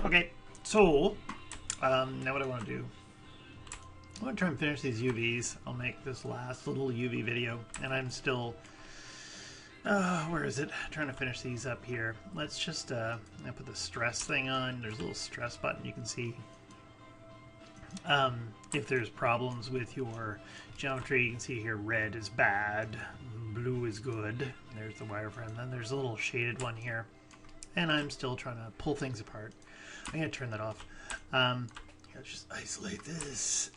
Okay, so now what I want to do, I want to try and finish these UVs. I'll make this last little UV video, and I'm still, where is it? Trying to finish these up here. Let's just I put the stress thing on. There's a little stress button you can see. If there's problems with your geometry, you can see here red is bad, blue is good. There's the wireframe. Then there's a little shaded one here. And I'm still trying to pull things apart. I'm going to turn that off. Let's just isolate this.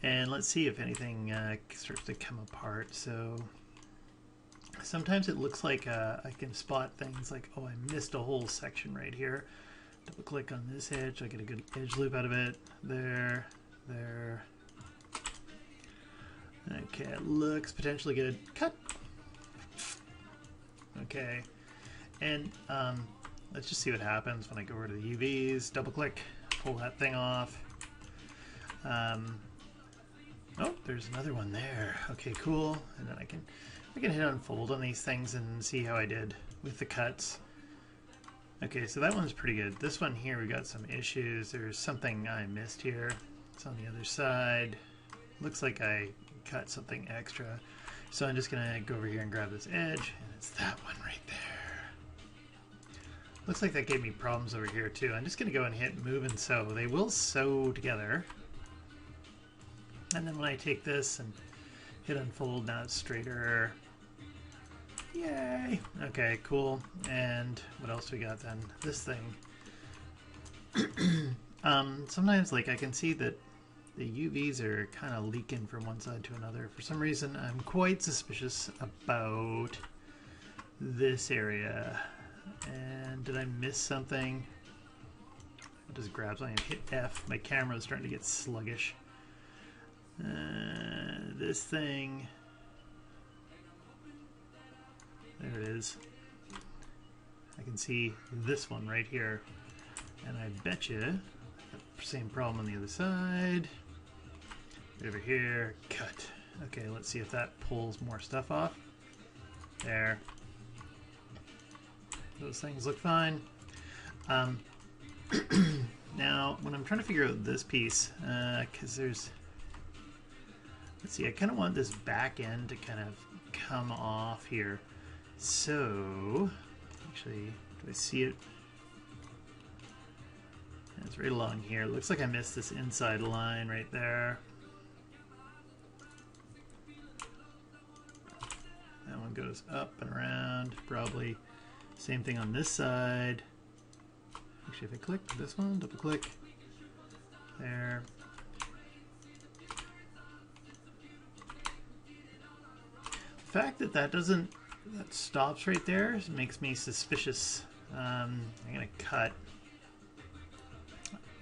And let's see if anything starts to come apart. So sometimes it looks like I can spot things like, oh, I missed a whole section right here. Double click on this edge. I get a good edge loop out of it. There, there. Okay, it looks potentially good. Cut. Okay. And let's just see what happens when I go over to the UVs, double click, pull that thing off. Oh, there's another one there. Okay, cool. And then I can hit unfold on these things and see how I did with the cuts. Okay, so that one's pretty good. This one here, we got some issues. There's something I missed here. It's on the other side. Looks like I cut something extra. So I'm just gonna go over here and grab this edge, and it's that one right there. Looks like that gave me problems over here too. I'm just going to go and hit move and sew. They will sew together. And then when I take this and hit unfold, now it's straighter. Yay! Okay, cool. And what else we got then? This thing. Sometimes like I can see that the UVs are kind of leaking from one side to another. For some reason, I'm quite suspicious about this area. And did I miss something? I just grab something and hit F. My camera's starting to get sluggish. This thing. There it is. I can see this one right here. And I bet you, same problem on the other side. Over here, cut. Okay, let's see if that pulls more stuff off. There. Those things look fine. Now, when I'm trying to figure out this piece, because there's, let's see, I kind of want this back end to kind of come off here. So, actually, do I see it? It's right along here. It looks like I missed this inside line right there. That one goes up and around, probably. Same thing on this side. Actually, if I click this one, double click, there. The fact that that stops right there makes me suspicious. I'm gonna cut.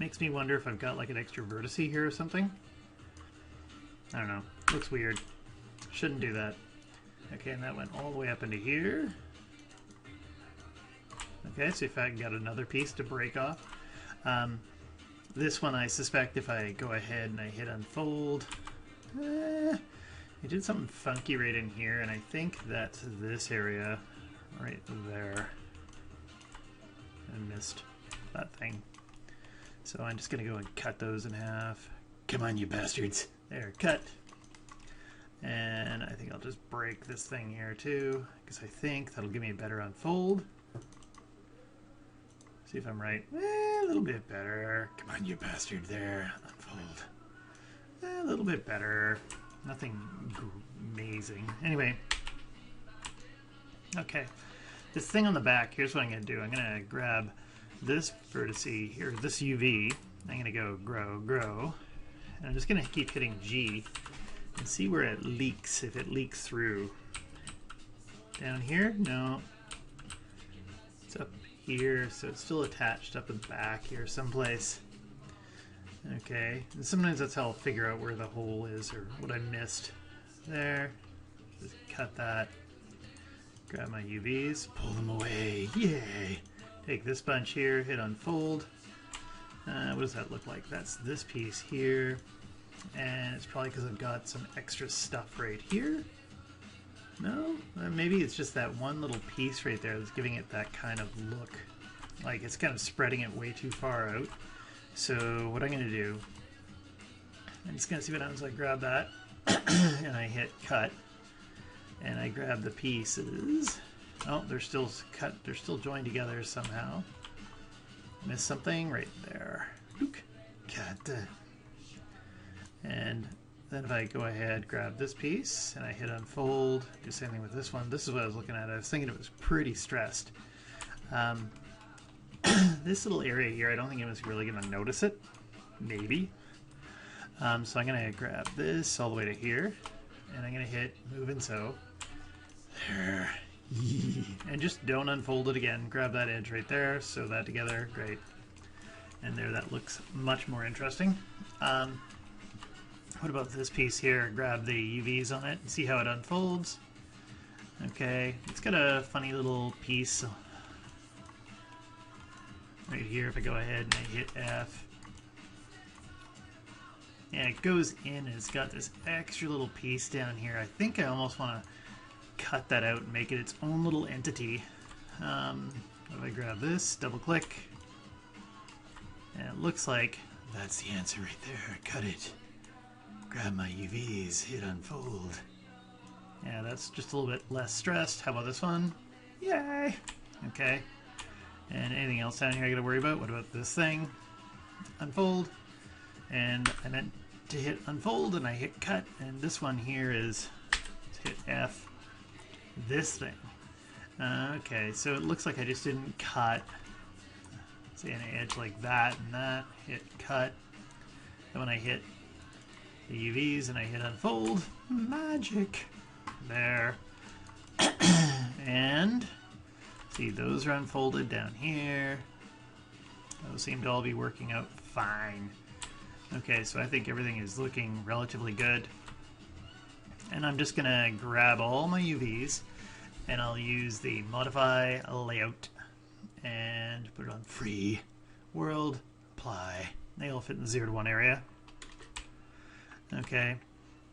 Makes me wonder if I've got like an extra vertex here or something. I don't know. Looks weird. Shouldn't do that. Okay, and that went all the way up into here. Okay, so if I got another piece to break off. This one I suspect if I go ahead and I hit unfold, I did something funky right in here, and I think that's this area right there. I missed that thing. So I'm just going to go and cut those in half. Come on, you bastards. There, cut. And I think I'll just break this thing here too, because I think that'll give me a better unfold. See if I'm right. A little bit better. Come on, you bastard. There. Unfold. A little bit better. Nothing amazing. Anyway. Okay. This thing on the back, here's what I'm going to do. I'm going to grab this vertex here, this UV. I'm going to go grow, grow. And I'm just going to keep hitting G and see where it leaks, if it leaks through. Down here? No. It's up here, so it's still attached up in the back here someplace. Okay, and sometimes that's how I'll figure out where the hole is or what I missed. There, just cut that. Grab my UVs, pull them away, yay! Take this bunch here, hit unfold. What does that look like? That's this piece here, and it's probably because I've got some extra stuff right here. No? Maybe it's just that one little piece right there that's giving it that kind of look. Like it's kind of spreading it way too far out. So what I'm going to do, I'm just going to see what happens. I grab that and I hit cut and I grab the pieces. Oh, they're still cut. They're still joined together somehow. Missed something right there. Look, cut. And then if I go ahead, grab this piece and I hit unfold, do the same thing with this one. This is what I was looking at. I was thinking it was pretty stressed. This little area here, I don't think anyone's really going to notice it. Maybe. So I'm going to grab this all the way to here, and I'm going to hit move and sew. There. And just don't unfold it again. Grab that edge right there, sew that together. Great. And there, that looks much more interesting. What about this piece here? Grab the UVs on it and see how it unfolds. Okay, it's got a funny little piece right here. If I go ahead and I hit F, yeah, it goes in and it's got this extra little piece down here. I think I almost want to cut that out and make it its own little entity. If I grab this, double click, and it looks like that's the answer right there. Cut it. Grab my UVs, hit unfold. Yeah, that's just a little bit less stressed. How about this one? Yay! Okay. And anything else down here I gotta worry about? What about this thing? Unfold. And I meant to hit unfold and I hit cut. And this one here is, let's hit F, this thing. Okay, so it looks like I just didn't cut, say, an edge like that and that. Hit cut. And when I hit the UVs and I hit unfold, magic. There. And see, those are unfolded down here. Those seem to all be working out fine. Okay, so I think everything is looking relatively good. And I'm just gonna grab all my UVs and I'll use the modify layout and put it on free world, apply. They all fit in the 0 to 1 area. Okay,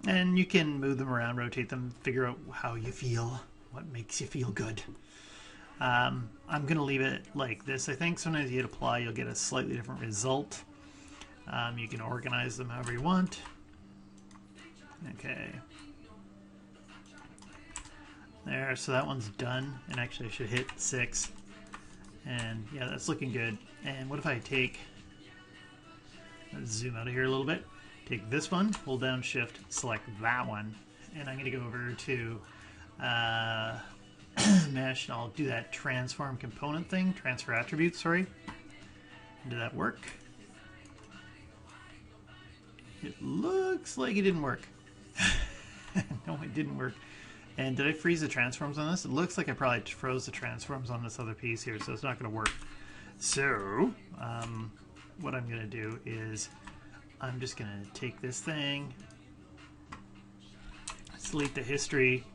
and you can move them around, rotate them, figure out how you feel, what makes you feel good. I'm going to leave it like this. I think sometimes you hit apply, you'll get a slightly different result. You can organize them however you want. Okay. There, so that one's done, and actually I should hit 6. And yeah, that's looking good. And what if I take, let's zoom out of here a little bit. Take this one, hold down shift, select that one, and I'm going to go over to mesh, and I'll do that transform component thing, transfer attributes, sorry. And did that work? It looks like it didn't work. No, it didn't work. And did I freeze the transforms on this? It looks like I probably froze the transforms on this other piece here, so it's not going to work. So, what I'm going to do is I'm just going to take this thing, delete the history,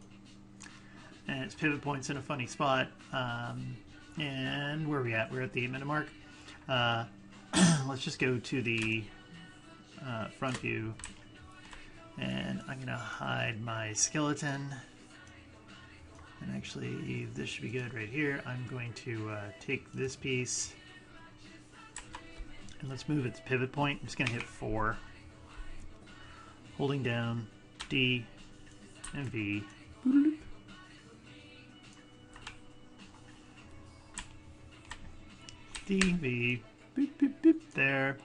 and its pivot point's in a funny spot. And where are we at? We're at the 8-minute mark. Let's just go to the front view, and I'm going to hide my skeleton. And actually, this should be good right here. I'm going to take this piece, and let's move its pivot point. I'm just going to hit 4, holding down D and V. D, V, boop, boop, boop, there,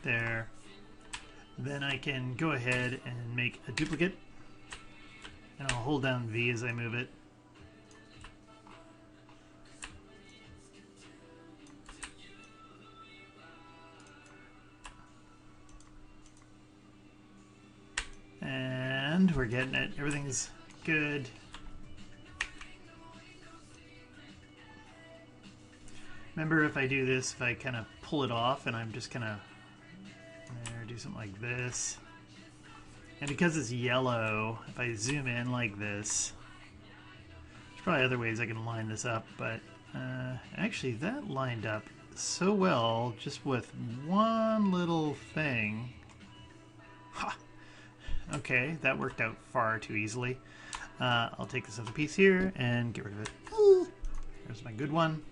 there. Then I can go ahead and make a duplicate, and I'll hold down V as I move it. And we're getting it. Everything's good. Remember, if I do this, if I kind of pull it off and I'm just kind of do something like this. And because it's yellow, if I zoom in like this, there's probably other ways I can line this up, but actually that lined up so well just with one little thing. Ha! Okay, that worked out far too easily. I'll take this other piece here and get rid of it. There's my good one.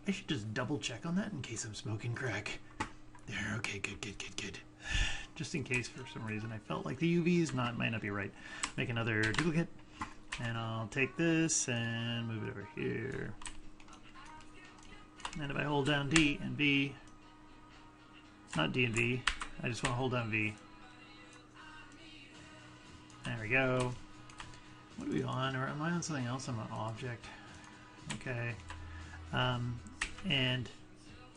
I should just double check on that in case I'm smoking crack. There, okay, good. Just in case for some reason I felt like the UVs might not be right. Make another duplicate, and I'll take this and move it over here. And if I hold down D and V, not D and V, I just want to hold down V. There we go. What are we on? Or am I on something else? I'm on object. Okay. And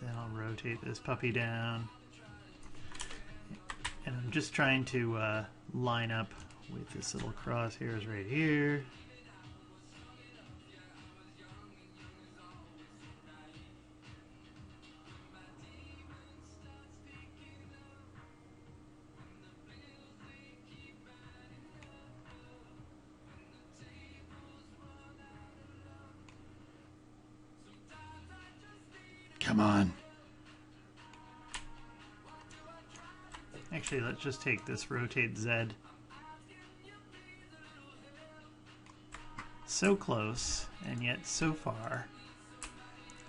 then I'll rotate this puppy down. And I'm just trying to line up with this little crosshairs right here. Come on. Actually, let's just take this rotate Z. So close, and yet so far.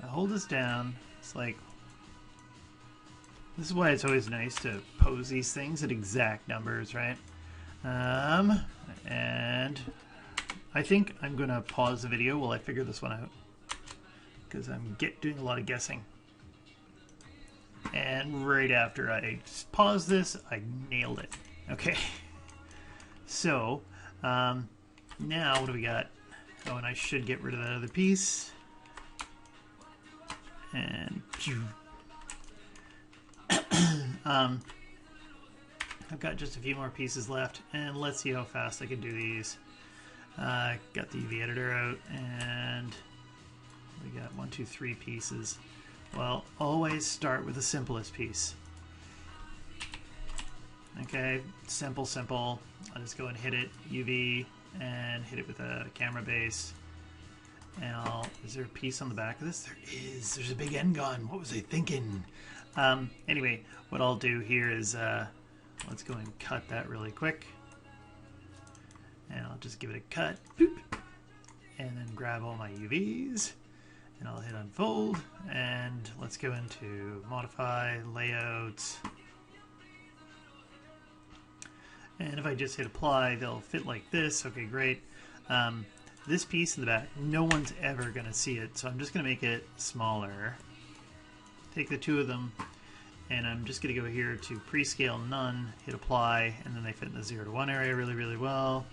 I hold this down. It's like, this is why it's always nice to pose these things at exact numbers, right? And I think I'm going to pause the video while I figure this one out, because I'm doing a lot of guessing. And right after I pause this, I nailed it. Okay. So, now what do we got? Oh, and I should get rid of that other piece. And I've got just a few more pieces left, and let's see how fast I can do these. Got the UV editor out, and we got 1, 2, 3 pieces. Well, always start with the simplest piece. Okay, simple. I'll just go and hit it, UV, and hit it with a camera base. And is there a piece on the back of this? There is. There's a big end gun. What was I thinking? Anyway, what I'll do here is, let's go and cut that really quick. And I'll just give it a cut. Boop. And then grab all my UVs. And I'll hit unfold, and let's go into modify, layouts. And if I just hit apply, they'll fit like this. Okay, great. This piece in the back, no one's ever going to see it, so I'm just going to make it smaller. Take the two of them, and I'm just going to go here to prescale none, hit apply, and then they fit in the 0 to 1 area really well.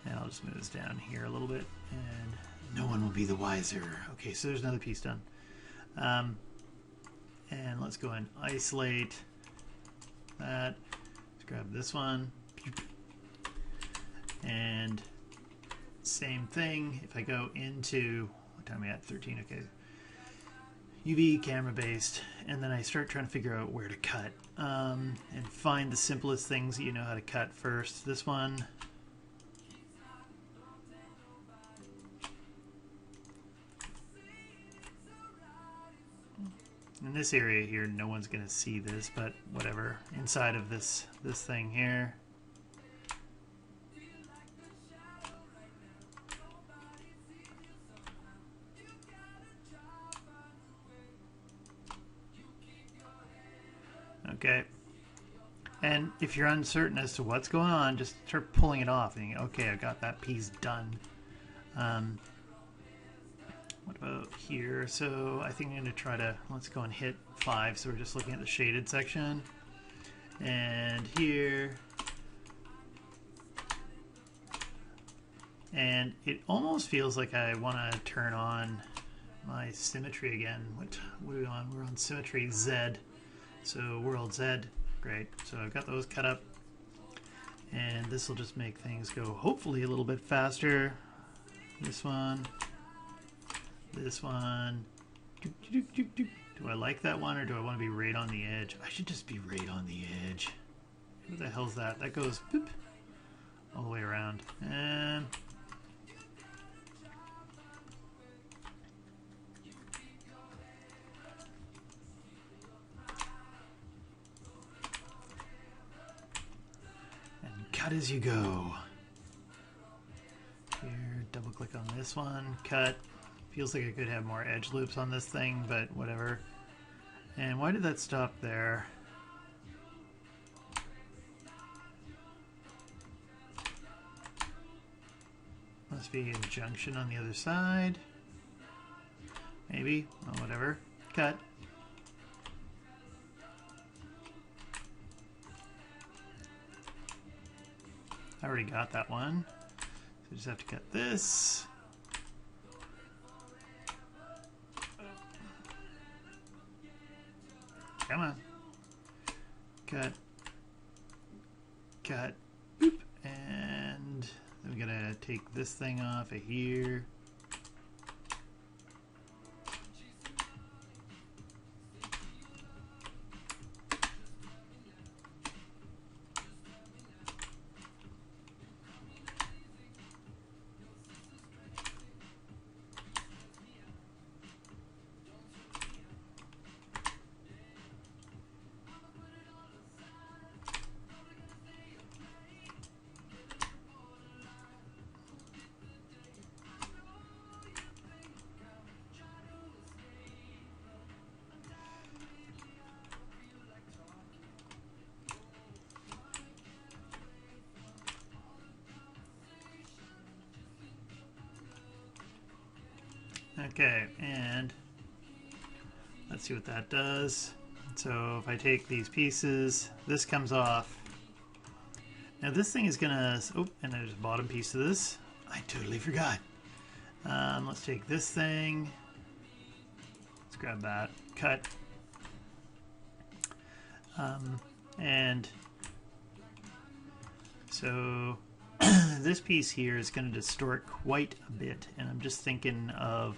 And I'll just move this down here a little bit, and no one will be the wiser. Okay, so there's another piece done. And let's go and isolate that. Let's grab this one. And same thing, if I go into, what time are we at? 13, okay. UV, camera based, and then I start trying to figure out where to cut. And find the simplest things that you know how to cut first. This one. In this area here, no one's going to see this, but whatever. Inside of this thing here. Okay. And if you're uncertain as to what's going on, just start pulling it off. And you go, okay, I got that piece done. What about here? So I think I'm going to try to, let's go and hit 5. So we're just looking at the shaded section. And here. And it almost feels like I want to turn on my symmetry again. What are we on? We're on symmetry Z. So world Z. Great. So I've got those cut up. And this will just make things go hopefully a little bit faster. This one. This one. Do I like that one, or do I want to be right on the edge? I should just be right on the edge. What the hell's that? That goes boop, all the way around. And cut as you go. Here, double click on this one, cut. Feels like I could have more edge loops on this thing, but whatever. And why did that stop there? Must be a junction on the other side. Maybe. Oh, whatever. Cut. I already got that one. So I just have to cut this. Come on. Cut. Cut. Boop. And then we gotta take this thing off of here. Okay, and let's see what that does. So if I take these pieces, this comes off. Now this thing is gonna, oh, and there's a bottom piece of this. I totally forgot. Let's take this thing. Let's grab that, cut. And so this piece here is going to distort quite a bit, and I'm just thinking of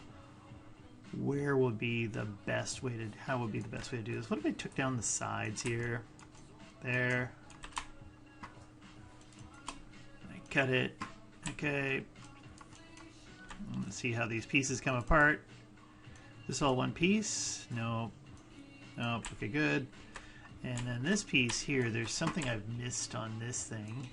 where would be the best way to, how would be the best way to do this. What if I took down the sides here? There. I cut it. Okay. Let's see how these pieces come apart. This all one piece? No. Nope. Okay, good. And then this piece here, there's something I've missed on this thing.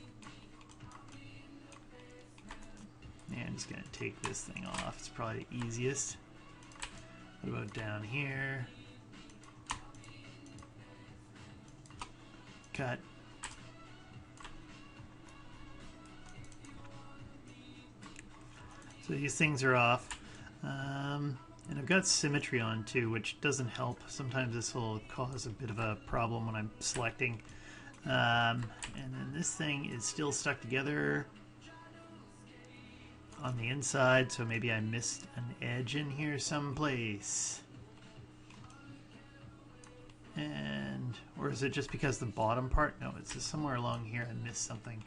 Yeah, I'm just going to take this thing off. It's probably the easiest. What about down here? Cut. So these things are off. And I've got symmetry on too, which doesn't help. Sometimes this will cause a bit of a problem when I'm selecting. And then this thing is still stuck together on the inside, so maybe I missed an edge in here someplace. And, or is it just because the bottom part? No, it's just somewhere along here I missed something.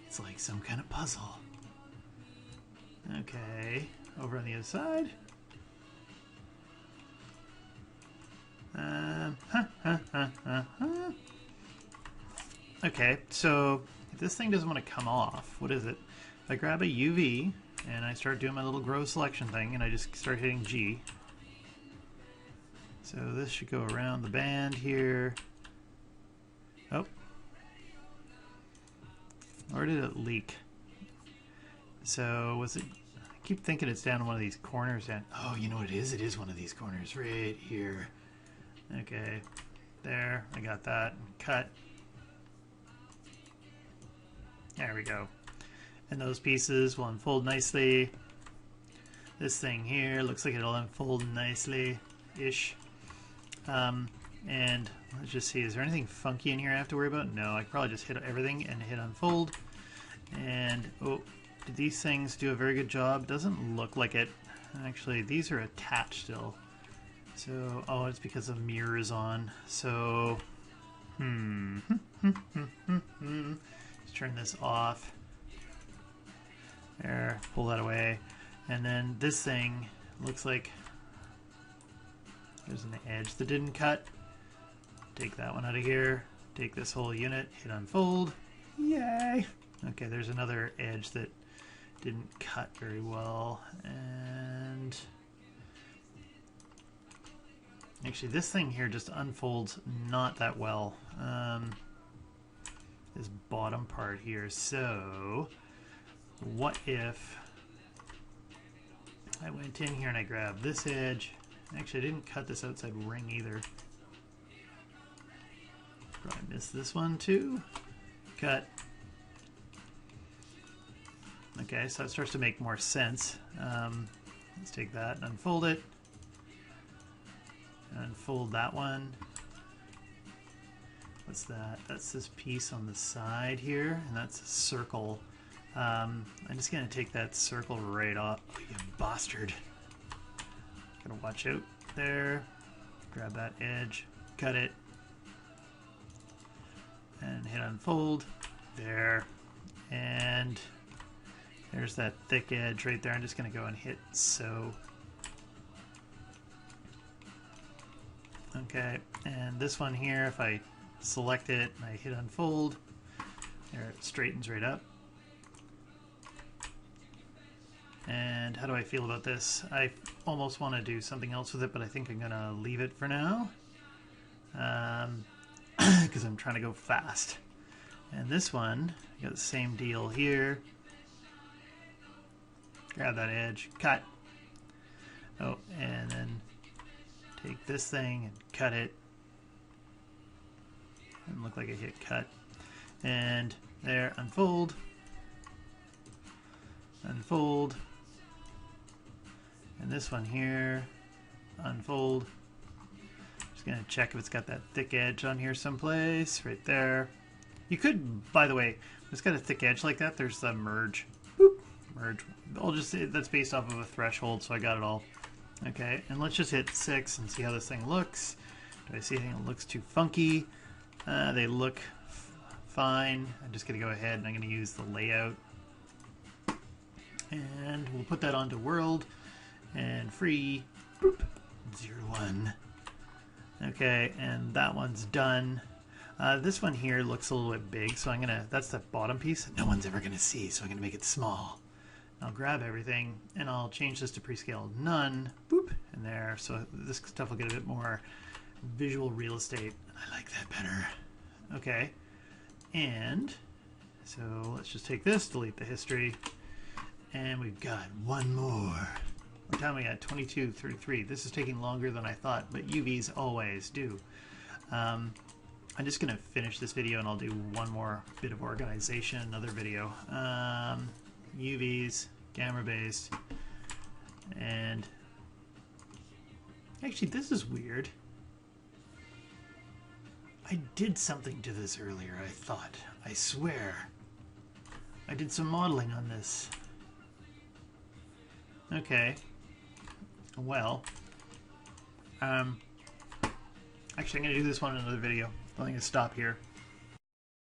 It's like some kind of puzzle. Okay, over on the other side. Okay, so if this thing doesn't want to come off, what is it? If I grab a UV and I start doing my little grow selection thing and I just start hitting G. So this should go around the band here. Oh. Or did it leak? So was it, I keep thinking it's down in one of these corners. Down. Oh, you know what it is? It is one of these corners right here. Okay, there, I got that. Cut. There we go. And those pieces will unfold nicely. This thing here looks like it'll unfold nicely-ish. And let's just see, is there anything funky in here I have to worry about? No, I can probably just hit everything and hit unfold. And, oh, did these things do a very good job? Doesn't look like it. Actually, these are attached still. So, oh, it's because the mirror is on. So, turn this off. There, pull that away. And then this thing looks like there's an edge that didn't cut. Take that one out of here. Take this whole unit, hit unfold. Yay! Okay, there's another edge that didn't cut very well. And actually this thing here just unfolds not that well. this bottom part here. So what if I went in here and I grabbed this edge? Actually, I didn't cut this outside ring either. Probably missed this one too. Cut. Okay, so it starts to make more sense. Let's take that and unfold it. Unfold that one. What's that? That's this piece on the side here, and that's a circle. I'm just gonna take that circle right off. Oh, you bastard. Gotta watch out there. Grab that edge, cut it, and hit unfold. There. And there's that thick edge right there. I'm just gonna go and hit so. Okay, and this one here, if I select it and I hit unfold, there it straightens right up. And how do I feel about this? I almost want to do something else with it, but I think I'm gonna leave it for now because I'm trying to go fast. And this one, I got the same deal here. Grab that edge, cut. Oh, and then take this thing and cut it. Doesn't look like I hit cut. And there, unfold. Unfold. And this one here, unfold. Just gonna check if it's got that thick edge on here someplace, right there. You could, by the way, if it's got a thick edge like that, there's the merge. Boop, merge. I'll just say that's based off of a threshold, so I got it all. Okay, and let's just hit 6 and see how this thing looks. Do I see anything that looks too funky? They look fine. I'm just gonna go ahead and I'm gonna use the layout. And we'll put that onto world. And free, boop, 0, 1. Okay, and that one's done. This one here looks a little bit big, so I'm gonna, that's the bottom piece that no one's ever gonna see, so I'm gonna make it small. I'll grab everything, and I'll change this to prescale none, boop, and there, so this stuff will get a bit more visual real estate. I like that better. Okay, and so let's just take this, delete the history, and we've got one more. What time we got? 22:33. This is taking longer than I thought, but UVs always do. I'm just going to finish this video and I'll do one more bit of organization, another video. UVs, gamma based, and actually this is weird. I did something to this earlier, I thought. I swear. I did some modeling on this. Okay. Well, actually I'm going to do this one in another video. I'm going to stop here.